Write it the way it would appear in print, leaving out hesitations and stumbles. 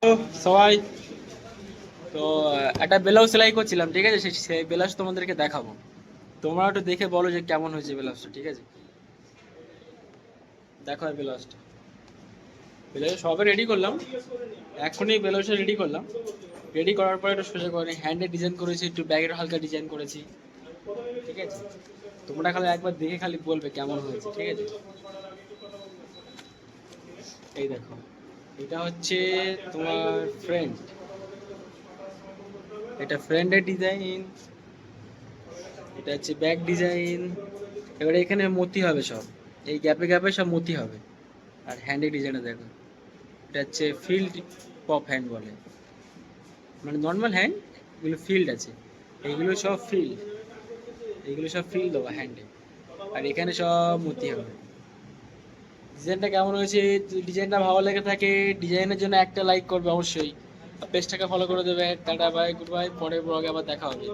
তো সবাই তো একটা ব্লাউজ সেলাই করছিলাম, ঠিক আছে? সেই ব্লাউজ তোমাদেরকে দেখাবো। তোমরা একটু দেখে বলো যে কেমন হয়েছে ব্লাউজটা, ঠিক আছে? দেখো এই ব্লাউজটা, ব্লাউজ সবে রেডি করলাম, এখনই ব্লাউজটা রেডি করলাম। রেডি করার পরে একটু সোজা করে হ্যান্ডে ডিজাইন করেছি, একটু ব্যাগের হালকা ডিজাইন করেছি, ঠিক আছে? তোমরা খালি একবার দেখে খালি বলবে কেমন হয়েছে, ঠিক আছে? এই দেখো, এটা হচ্ছে তোমার ফ্রেন্ড, এটা ফ্রেন্ডের ডিজাইন, এটা হচ্ছে ব্যাক ডিজাইন। এবারে এখানে মতি হবে সব, এই গ্যাপে গ্যাপে সব মতি হবে। আর হ্যান্ডের ডিজাইনটা দেখো, এটা হচ্ছে ফিল্ড পপ হ্যান্ড বলে, মানে নর্মাল হ্যান্ড, এগুলো ফিল্ড আছে, এইগুলো সব ফিল্ড, এইগুলো সব ফিল্ড দেবো হ্যান্ডে। আর এখানে সব মতি হবে। ডিজাইনটা কেমন হয়েছে? ডিজাইনটা ভালো লেগে থাকে, ডিজাইনের জন্য একটা লাইক করবে অবশ্যই, আর পেজটাকে ফলো করে দেবে। টাটা বাই, গুড বাই, পরের ব্লগে আবার দেখা হবে।